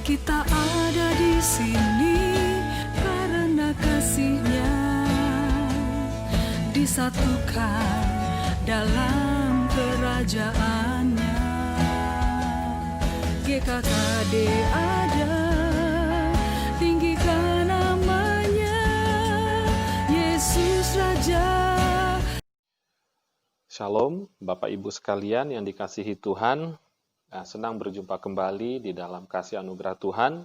Kita ada di sini karena kasih-Nya disatukan dalam kerajaan-Nya. GKKD ada, tinggikan namanya, Yesus Raja. Shalom, Bapak Ibu sekalian yang dikasihi Tuhan. Senang berjumpa kembali di dalam kasih anugerah Tuhan.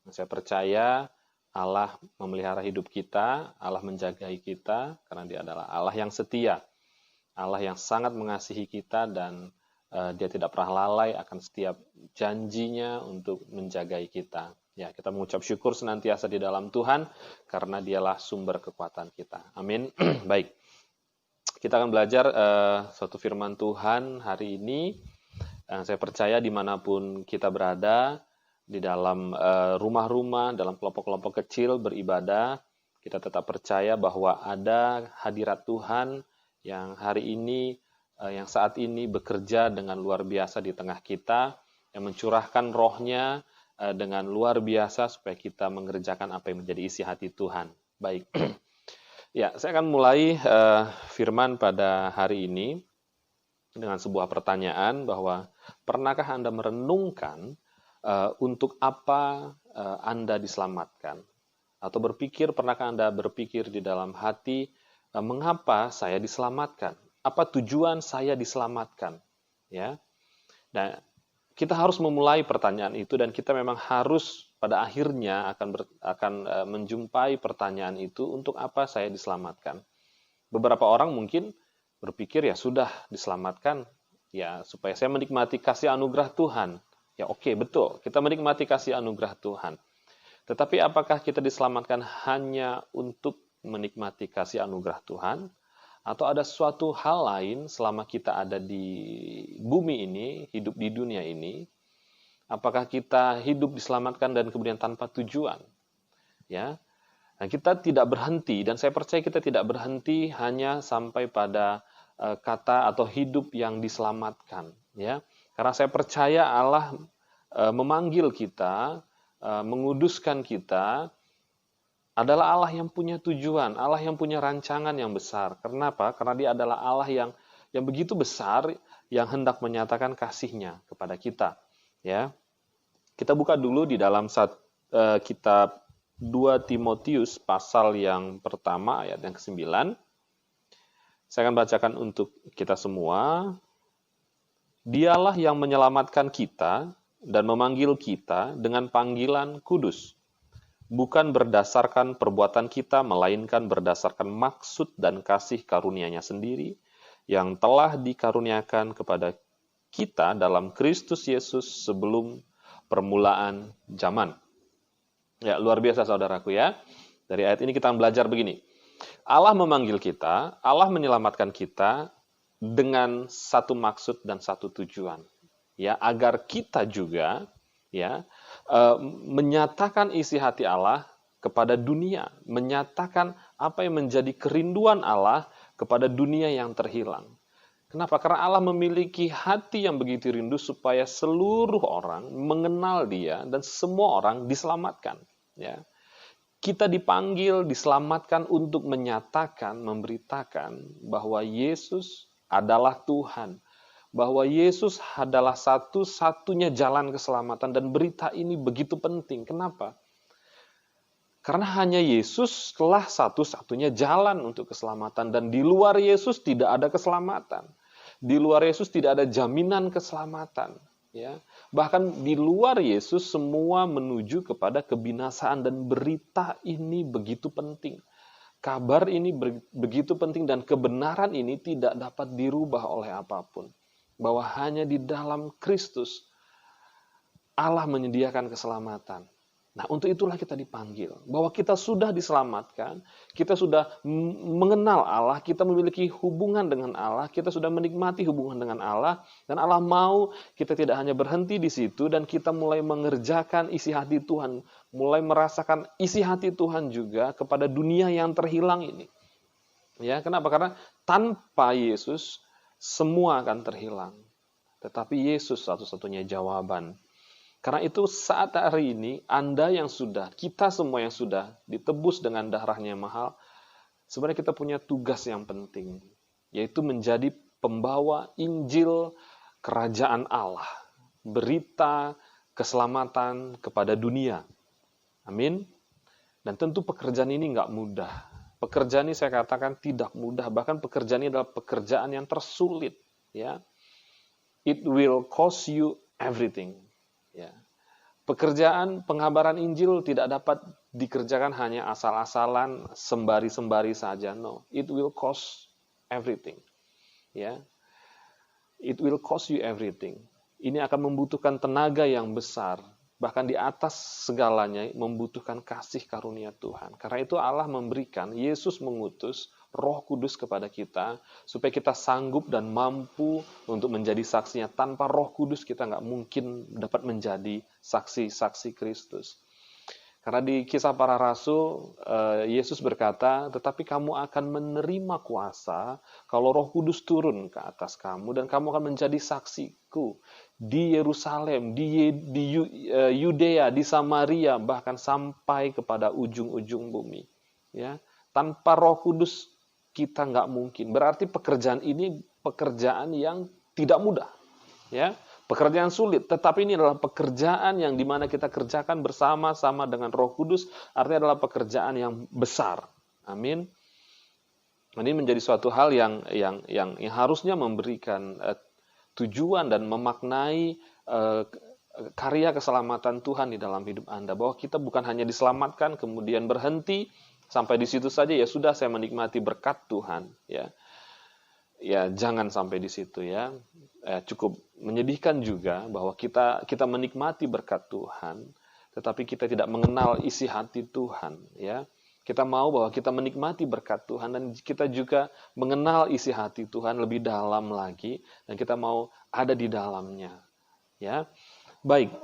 Saya percaya Allah memelihara hidup kita, Allah menjagai kita, karena Dia adalah Allah yang setia, Allah yang sangat mengasihi kita, dan Dia tidak pernah lalai akan setiap janjinya untuk menjagai kita. Ya, kita mengucap syukur senantiasa di dalam Tuhan, karena Dialah sumber kekuatan kita. Amin. Baik, kita akan belajar suatu firman Tuhan hari ini. Saya percaya dimanapun kita berada, di dalam rumah-rumah, dalam kelompok-kelompok kecil beribadah, kita tetap percaya bahwa ada hadirat Tuhan yang hari ini, yang saat ini bekerja dengan luar biasa di tengah kita, yang mencurahkan rohnya dengan luar biasa supaya kita mengerjakan apa yang menjadi isi hati Tuhan. Baik, ya, saya akan mulai firman pada hari ini dengan sebuah pertanyaan bahwa pernahkah Anda merenungkan untuk apa Anda diselamatkan? Atau pernahkah Anda berpikir di dalam hati, mengapa saya diselamatkan? Apa tujuan saya diselamatkan? Ya. Nah, kita harus memulai pertanyaan itu, dan kita memang harus pada akhirnya akan menjumpai pertanyaan itu, untuk apa saya diselamatkan? Beberapa orang mungkin berpikir, ya sudah diselamatkan, ya supaya saya menikmati kasih anugerah Tuhan. Ya oke, betul, kita menikmati kasih anugerah Tuhan. Tetapi apakah kita diselamatkan hanya untuk menikmati kasih anugerah Tuhan? Atau ada suatu hal lain selama kita ada di bumi ini, hidup di dunia ini? Apakah kita hidup diselamatkan dan kemudian tanpa tujuan? Ya, nah, kita tidak berhenti, dan saya percaya kita tidak berhenti hanya sampai pada kata atau hidup yang diselamatkan, ya. Karena saya percaya Allah memanggil kita, menguduskan kita, adalah Allah yang punya tujuan, Allah yang punya rancangan yang besar. Kenapa? Karena Dia adalah Allah yang begitu besar, yang hendak menyatakan kasih-Nya kepada kita, ya. Kita buka dulu di dalam kitab 2 Timotius pasal yang pertama ayat yang ke-9. Saya akan bacakan untuk kita semua. Dialah yang menyelamatkan kita dan memanggil kita dengan panggilan kudus, bukan berdasarkan perbuatan kita, melainkan berdasarkan maksud dan kasih karunia-Nya sendiri, yang telah dikaruniakan kepada kita dalam Kristus Yesus sebelum permulaan zaman. Ya, luar biasa saudaraku ya. Dari ayat ini kita belajar begini. Allah memanggil kita, Allah menyelamatkan kita dengan satu maksud dan satu tujuan, ya, agar kita juga, ya, menyatakan isi hati Allah kepada dunia, menyatakan apa yang menjadi kerinduan Allah kepada dunia yang terhilang. Kenapa? Karena Allah memiliki hati yang begitu rindu supaya seluruh orang mengenal Dia dan semua orang diselamatkan, ya. Kita dipanggil, diselamatkan untuk menyatakan, memberitakan bahwa Yesus adalah Tuhan, bahwa Yesus adalah satu-satunya jalan keselamatan, dan berita ini begitu penting. Kenapa? Karena hanya Yesus telah satu-satunya jalan untuk keselamatan, dan di luar Yesus tidak ada keselamatan. Di luar Yesus tidak ada jaminan keselamatan. Ya, bahkan di luar Yesus semua menuju kepada kebinasaan, dan berita ini begitu penting. Kabar ini begitu penting, dan kebenaran ini tidak dapat dirubah oleh apapun. Bahwa hanya di dalam Kristus Allah menyediakan keselamatan. Nah, untuk itulah kita dipanggil, bahwa kita sudah diselamatkan, kita sudah mengenal Allah, kita memiliki hubungan dengan Allah, kita sudah menikmati hubungan dengan Allah, dan Allah mau kita tidak hanya berhenti di situ, dan kita mulai mengerjakan isi hati Tuhan, mulai merasakan isi hati Tuhan juga kepada dunia yang terhilang ini. Ya, kenapa? Karena tanpa Yesus semua akan terhilang. Tetapi Yesus satu-satunya jawaban. Karena itu saat hari ini, kita semua yang sudah ditebus dengan darahnya yang mahal, sebenarnya kita punya tugas yang penting, yaitu menjadi pembawa Injil Kerajaan Allah, berita keselamatan kepada dunia. Amin. Dan tentu pekerjaan ini nggak mudah. Pekerjaan ini saya katakan tidak mudah, bahkan pekerjaan ini adalah pekerjaan yang tersulit. Ya, it will cost you everything. Ya. Pekerjaan pengabaran Injil tidak dapat dikerjakan hanya asal-asalan, sembari-sembari saja. No, it will cost everything. Ya, it will cost you everything. Ini akan membutuhkan tenaga yang besar, bahkan di atas segalanya membutuhkan kasih karunia Tuhan. Karena itu Allah memberikan, Yesus mengutus Roh Kudus kepada kita, supaya kita sanggup dan mampu untuk menjadi saksinya. Tanpa Roh Kudus kita nggak mungkin dapat menjadi saksi-saksi Kristus. Karena di Kisah Para Rasul, Yesus berkata, tetapi kamu akan menerima kuasa kalau Roh Kudus turun ke atas kamu, dan kamu akan menjadi saksiku di Yerusalem, di Yudea, di Samaria, bahkan sampai kepada ujung-ujung bumi. Ya, tanpa Roh Kudus kita nggak mungkin. Berarti pekerjaan ini pekerjaan yang tidak mudah. Ya, pekerjaan sulit, tetapi ini adalah pekerjaan yang dimana kita kerjakan bersama-sama dengan Roh Kudus, artinya adalah pekerjaan yang besar. Amin. Ini menjadi suatu hal yang harusnya memberikan tujuan dan memaknai karya keselamatan Tuhan di dalam hidup Anda, bahwa kita bukan hanya diselamatkan kemudian berhenti sampai di situ saja, ya sudah saya menikmati berkat Tuhan, ya. Ya, jangan sampai di situ, ya. Cukup menyedihkan juga bahwa kita menikmati berkat Tuhan, tetapi kita tidak mengenal isi hati Tuhan, ya. Kita mau bahwa kita menikmati berkat Tuhan, dan kita juga mengenal isi hati Tuhan lebih dalam lagi, dan kita mau ada di dalamnya, ya. Baik.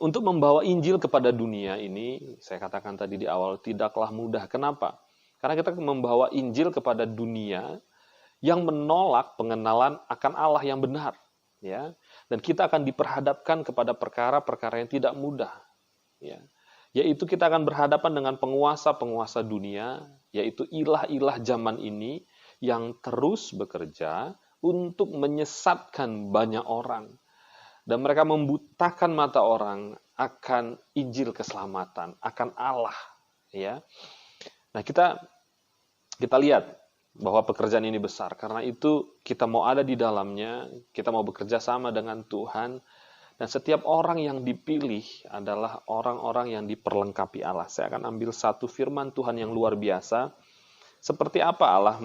Untuk membawa Injil kepada dunia ini, saya katakan tadi di awal, tidaklah mudah. Kenapa? Karena kita membawa Injil kepada dunia yang menolak pengenalan akan Allah yang benar. Ya. Dan kita akan diperhadapkan kepada perkara-perkara yang tidak mudah. Ya. Yaitu kita akan berhadapan dengan penguasa-penguasa dunia, yaitu ilah-ilah zaman ini yang terus bekerja untuk menyesatkan banyak orang. Dan mereka membutakan mata orang akan Injil keselamatan, akan Allah. Ya. Nah, kita lihat bahwa pekerjaan ini besar. Karena itu kita mau ada di dalamnya, kita mau bekerja sama dengan Tuhan. Dan setiap orang yang dipilih adalah orang-orang yang diperlengkapi Allah. Saya akan ambil satu firman Tuhan yang luar biasa. Seperti apa Allah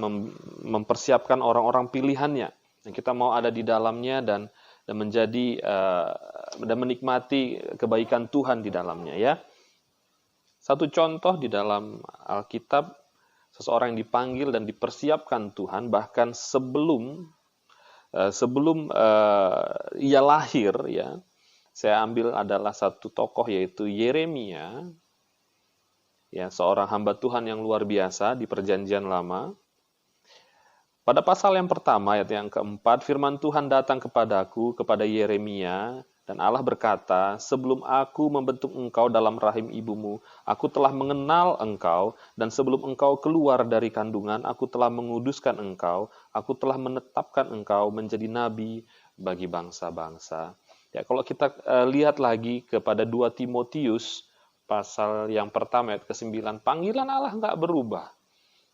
mempersiapkan orang-orang pilihannya. Dan kita mau ada di dalamnya dan menjadi dan menikmati kebaikan Tuhan di dalamnya, ya. Satu contoh di dalam Alkitab, seseorang yang dipanggil dan dipersiapkan Tuhan bahkan sebelum ia lahir, ya. Saya ambil adalah satu tokoh, yaitu Yeremia, ya, seorang hamba Tuhan yang luar biasa di Perjanjian Lama. Pada pasal yang pertama, ayat yang keempat, firman Tuhan datang kepadaku, kepada Yeremia, dan Allah berkata, sebelum aku membentuk engkau dalam rahim ibumu, aku telah mengenal engkau, dan sebelum engkau keluar dari kandungan, aku telah menguduskan engkau, aku telah menetapkan engkau menjadi nabi bagi bangsa-bangsa. Ya, kalau kita lihat lagi kepada 2 Timotius, pasal yang pertama, ayat ke-9, panggilan Allah nggak berubah.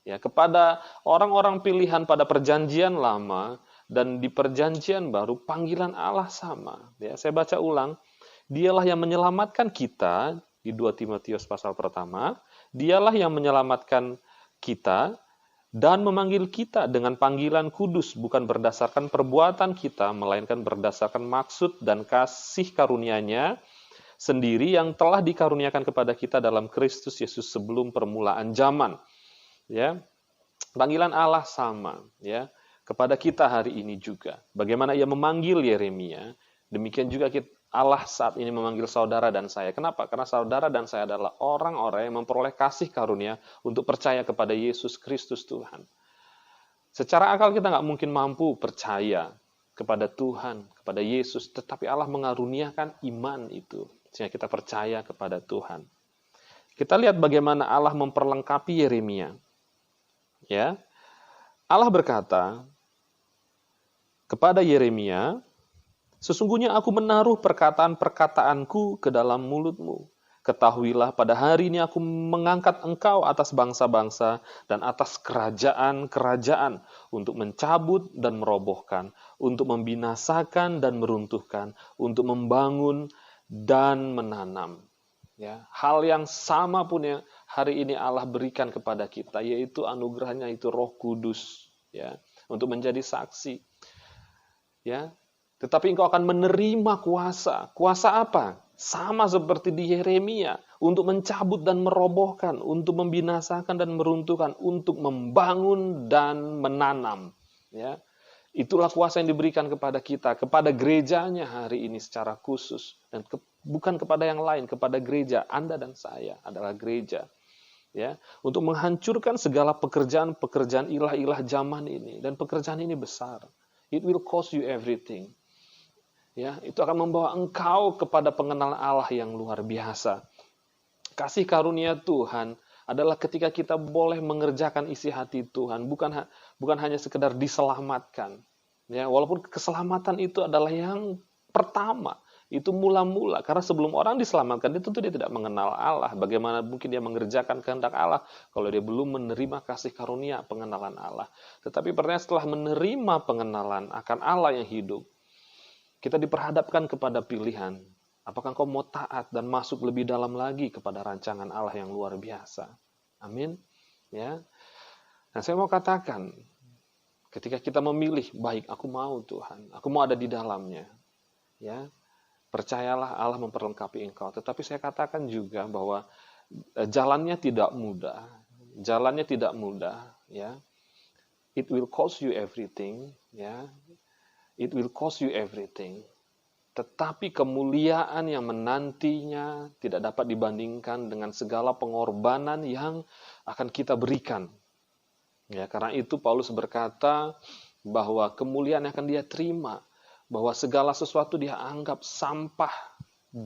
Ya, kepada orang-orang pilihan pada perjanjian lama dan di perjanjian baru, panggilan Allah sama. Ya, saya baca ulang, dialah yang menyelamatkan kita, di 2 Timotius pasal pertama, dialah yang menyelamatkan kita dan memanggil kita dengan panggilan kudus, bukan berdasarkan perbuatan kita, melainkan berdasarkan maksud dan kasih karunia-Nya sendiri yang telah dikaruniakan kepada kita dalam Kristus Yesus sebelum permulaan zaman. Ya, panggilan Allah sama, ya, kepada kita hari ini juga. Bagaimana Ia memanggil Yeremia, demikian juga Allah saat ini memanggil saudara dan saya. Kenapa? Karena saudara dan saya adalah orang-orang yang memperoleh kasih karunia untuk percaya kepada Yesus Kristus Tuhan. Secara akal kita nggak mungkin mampu percaya kepada Tuhan, kepada Yesus, tetapi Allah mengaruniakan iman itu sehingga kita percaya kepada Tuhan. Kita lihat bagaimana Allah memperlengkapi Yeremia. Ya. Allah berkata kepada Yeremia, "Sesungguhnya aku menaruh perkataan-perkataanku ke dalam mulutmu. Ketahuilah pada hari ini aku mengangkat engkau atas bangsa-bangsa dan atas kerajaan-kerajaan untuk mencabut dan merobohkan, untuk membinasakan dan meruntuhkan, untuk membangun dan menanam." Ya, hal yang sama pun yang hari ini Allah berikan kepada kita, yaitu anugerahnya itu Roh Kudus, ya, untuk menjadi saksi. Ya, tetapi engkau akan menerima kuasa. Kuasa apa? Sama seperti di Yeremia, untuk mencabut dan merobohkan, untuk membinasakan dan meruntuhkan, untuk membangun dan menanam. Ya, itulah kuasa yang diberikan kepada kita, kepada gerejanya hari ini secara khusus, dan bukan kepada yang lain, kepada gereja. Anda dan saya adalah gereja. Ya, untuk menghancurkan segala pekerjaan-pekerjaan ilah-ilah zaman ini, dan pekerjaan ini besar. It will cost you everything. Ya, itu akan membawa engkau kepada pengenalan Allah yang luar biasa. Kasih karunia Tuhan adalah ketika kita boleh mengerjakan isi hati Tuhan, bukan hanya sekedar diselamatkan. Ya, walaupun keselamatan itu adalah yang pertama, itu mula-mula, karena sebelum orang diselamatkan itu tentu dia tidak mengenal Allah. Bagaimana mungkin dia mengerjakan kehendak Allah kalau dia belum menerima kasih karunia pengenalan Allah. Tetapi pertanyaan, setelah menerima pengenalan akan Allah yang hidup, kita diperhadapkan kepada pilihan. Apakah engkau mau taat dan masuk lebih dalam lagi kepada rancangan Allah yang luar biasa? Amin. Ya. Nah, saya mau katakan, ketika kita memilih, baik, aku mau Tuhan, aku mau ada di dalamnya. Ya. Percayalah Allah memperlengkapi engkau. Tetapi saya katakan juga bahwa jalannya tidak mudah. Jalannya tidak mudah. Ya. It will cost you everything. Ya. It will cost you everything. Tetapi kemuliaan yang menantinya tidak dapat dibandingkan dengan segala pengorbanan yang akan kita berikan. Ya, karena itu Paulus berkata bahwa kemuliaan yang akan dia terima, bahwa segala sesuatu dia anggap sampah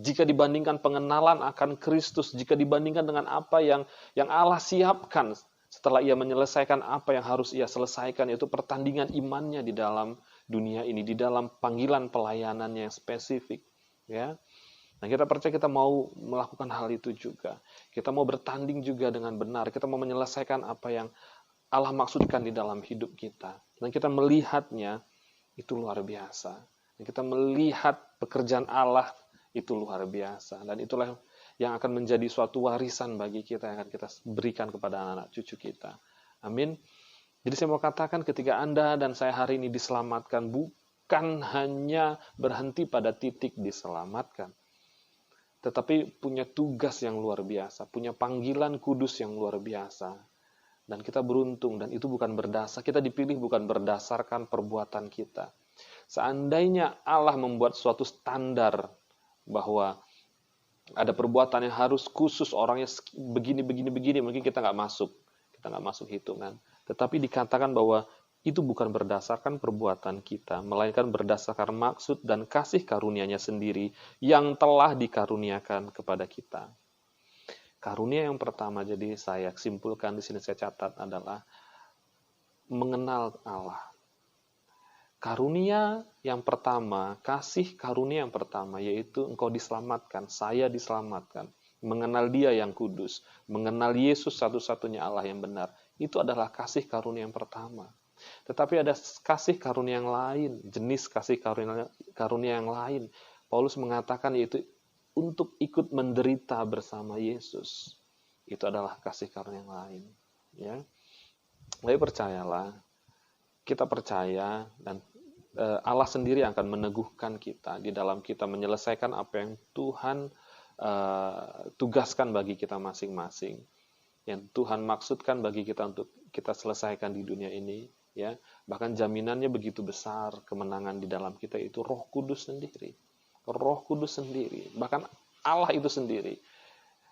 jika dibandingkan pengenalan akan Kristus, jika dibandingkan dengan apa yang Allah siapkan setelah ia menyelesaikan apa yang harus ia selesaikan, yaitu pertandingan imannya di dalam dunia ini, di dalam panggilan pelayanan yang spesifik. Ya. Nah, kita percaya kita mau melakukan hal itu juga. Kita mau bertanding juga dengan benar. Kita mau menyelesaikan apa yang Allah maksudkan di dalam hidup kita. Dan kita melihatnya itu luar biasa. Dan kita melihat pekerjaan Allah itu luar biasa. Dan itulah yang akan menjadi suatu warisan bagi kita, yang akan kita berikan kepada anak-anak cucu kita. Amin. Jadi saya mau katakan, ketika Anda dan saya hari ini diselamatkan, bukan hanya berhenti pada titik diselamatkan, tetapi punya tugas yang luar biasa, punya panggilan kudus yang luar biasa. Dan kita beruntung, dan itu bukan berdasar, kita dipilih bukan berdasarkan perbuatan kita. Seandainya Allah membuat suatu standar bahwa ada perbuatan yang harus khusus, orangnya begini, mungkin kita nggak masuk hitungan. Tetapi dikatakan bahwa itu bukan berdasarkan perbuatan kita, melainkan berdasarkan maksud dan kasih karunia-Nya sendiri yang telah dikaruniakan kepada kita. Karunia yang pertama, jadi saya simpulkan di sini, saya catat, adalah mengenal Allah. Karunia yang pertama, kasih karunia yang pertama, yaitu engkau diselamatkan, saya diselamatkan. Mengenal Dia yang kudus, mengenal Yesus satu-satunya Allah yang benar. Itu adalah kasih karunia yang pertama. Tetapi ada kasih karunia yang lain, jenis kasih karunia yang lain. Paulus mengatakan yaitu untuk ikut menderita bersama Yesus. Itu adalah kasih karunia yang lain. Ya. Tapi percayalah, kita percaya dan Allah sendiri akan meneguhkan kita di dalam kita menyelesaikan apa yang Tuhan tugaskan bagi kita masing-masing, yang Tuhan maksudkan bagi kita untuk kita selesaikan di dunia ini, ya. Bahkan jaminannya begitu besar, kemenangan di dalam kita itu Roh Kudus sendiri. Roh Kudus sendiri, bahkan Allah itu sendiri.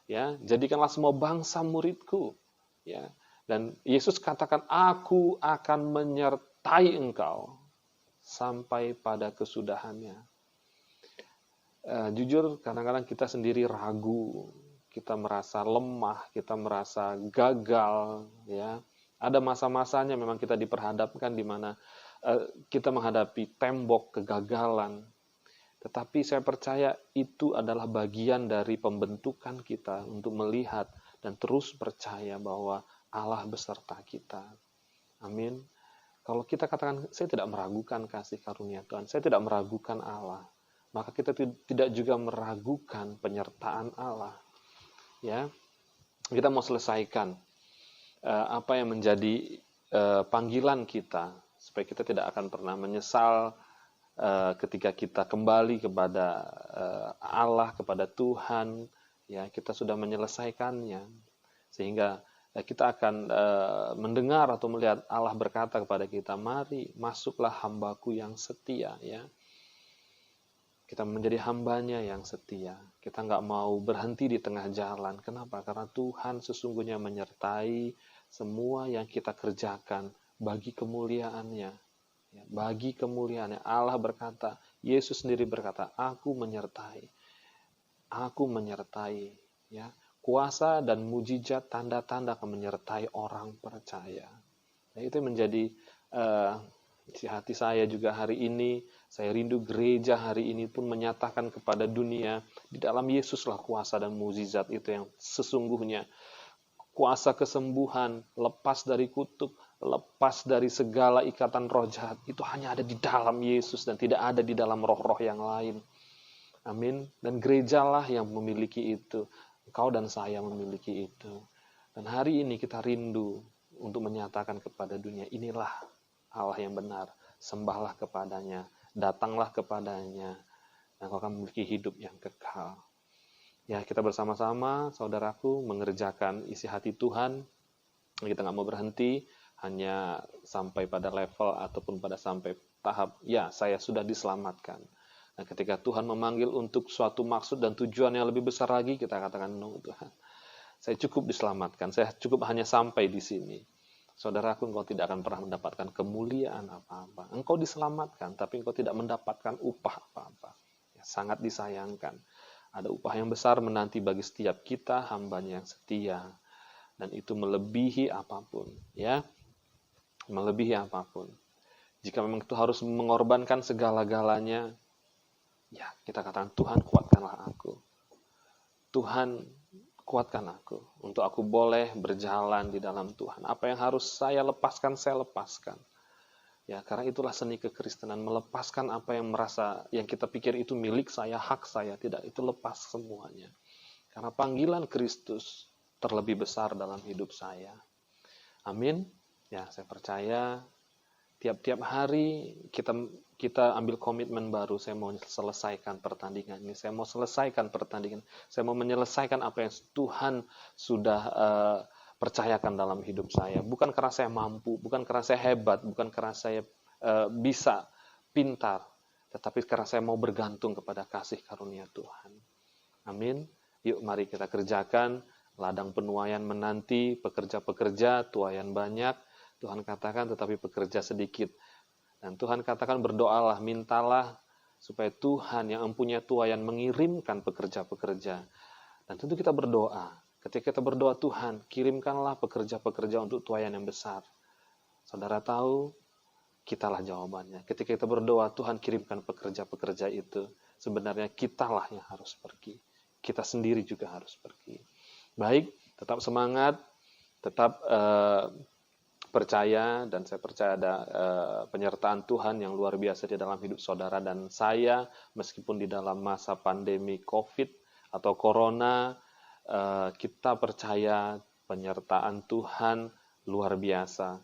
Ya, jadikanlah semua bangsa muridku, ya. Dan Yesus katakan, aku akan menyertai engkau sampai pada kesudahannya. Jujur, kadang-kadang kita sendiri ragu, kita merasa lemah, kita merasa gagal, ya. Ada masa-masanya memang kita diperhadapkan di mana kita menghadapi tembok kegagalan. Tetapi saya percaya itu adalah bagian dari pembentukan kita untuk melihat dan terus percaya bahwa Allah beserta kita. Amin. Kalau kita katakan, saya tidak meragukan kasih karunia Tuhan, saya tidak meragukan Allah, maka kita tidak juga meragukan penyertaan Allah. Ya, kita mau selesaikan apa yang menjadi panggilan kita, supaya kita tidak akan pernah menyesal ketika kita kembali kepada Allah, kepada Tuhan. Ya, kita sudah menyelesaikannya, sehingga kita akan mendengar atau melihat Allah berkata kepada kita, mari masuklah hambaku yang setia. Ya, kita menjadi hambanya yang setia. Kita nggak mau berhenti di tengah jalan. Kenapa? Karena Tuhan sesungguhnya menyertai semua yang kita kerjakan bagi kemuliaannya. Ya, bagi kemuliaannya. Allah berkata, Yesus sendiri berkata, aku menyertai. Aku menyertai. Ya, kuasa dan mujizat tanda-tanda akan menyertai orang percaya. Nah, itu menjadi hati saya juga hari ini. Saya rindu gereja hari ini pun menyatakan kepada dunia, di dalam Yesuslah kuasa dan mujizat itu yang sesungguhnya. Kuasa kesembuhan, lepas dari kutuk, lepas dari segala ikatan roh jahat, itu hanya ada di dalam Yesus dan tidak ada di dalam roh-roh yang lain. Amin. Dan gerejalah yang memiliki itu. Engkau dan saya memiliki itu. Dan hari ini kita rindu untuk menyatakan kepada dunia, inilah Allah yang benar. Sembahlah kepadanya, datanglah kepadanya, dan kau akan memiliki hidup yang kekal. Ya, kita bersama-sama, saudaraku, mengerjakan isi hati Tuhan. Kita nggak mau berhenti, hanya sampai pada level ataupun pada sampai tahap, ya saya sudah diselamatkan. Nah, ketika Tuhan memanggil untuk suatu maksud dan tujuan yang lebih besar lagi, kita katakan, no Tuhan, saya cukup diselamatkan, saya cukup hanya sampai di sini. Saudaraku, engkau tidak akan pernah mendapatkan kemuliaan apa-apa. Engkau diselamatkan, tapi engkau tidak mendapatkan upah apa-apa. Ya, sangat disayangkan. Ada upah yang besar menanti bagi setiap kita, hambanya yang setia. Dan itu melebihi apapun. Ya, melebihi apapun. Jika memang itu harus mengorbankan segala-galanya, ya, kita katakan, Tuhan kuatkanlah aku. Tuhan kuatkan aku, untuk aku boleh berjalan di dalam Tuhan. Apa yang harus saya lepaskan, saya lepaskan. Ya, karena itulah seni kekristenan, melepaskan apa yang yang kita pikir itu milik saya, hak saya. Tidak, itu lepas semuanya. Karena panggilan Kristus terlebih besar dalam hidup saya. Amin. Ya, saya percaya tiap-tiap hari kita ambil komitmen baru. Saya mau selesaikan pertandingan ini. Saya mau selesaikan pertandingan. Saya mau menyelesaikan apa yang Tuhan sudah percayakan dalam hidup saya. Bukan karena saya mampu, bukan karena saya hebat, bukan karena saya bisa, pintar, tetapi karena saya mau bergantung kepada kasih karunia Tuhan. Amin. Yuk mari kita kerjakan. Ladang penuaian menanti, pekerja-pekerja, tuaian banyak. Tuhan katakan tetapi pekerja sedikit. Dan Tuhan katakan berdoalah, mintalah supaya Tuhan yang mempunyai tuaian mengirimkan pekerja-pekerja. Dan tentu kita berdoa. Ketika kita berdoa, Tuhan kirimkanlah pekerja-pekerja untuk tuaian yang besar. Saudara tahu, kitalah jawabannya. Ketika kita berdoa, Tuhan kirimkan pekerja-pekerja itu. Sebenarnya kitalah yang harus pergi. Kita sendiri juga harus pergi. Baik, tetap semangat, tetap percaya, dan saya percaya ada penyertaan Tuhan yang luar biasa di dalam hidup saudara dan saya, meskipun di dalam masa pandemi COVID atau Corona, kita percaya penyertaan Tuhan luar biasa.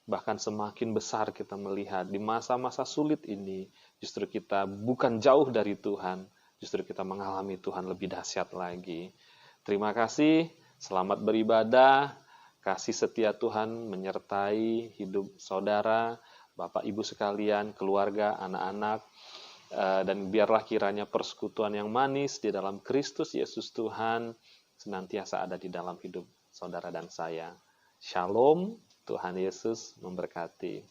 Bahkan semakin besar kita melihat di masa-masa sulit ini, justru kita bukan jauh dari Tuhan, justru kita mengalami Tuhan lebih dahsyat lagi. Terima kasih, selamat beribadah. Kasih setia Tuhan menyertai hidup saudara, Bapak Ibu sekalian, keluarga, anak-anak, dan biarlah kiranya persekutuan yang manis di dalam Kristus Yesus Tuhan senantiasa ada di dalam hidup saudara dan saya. Shalom, Tuhan Yesus memberkati.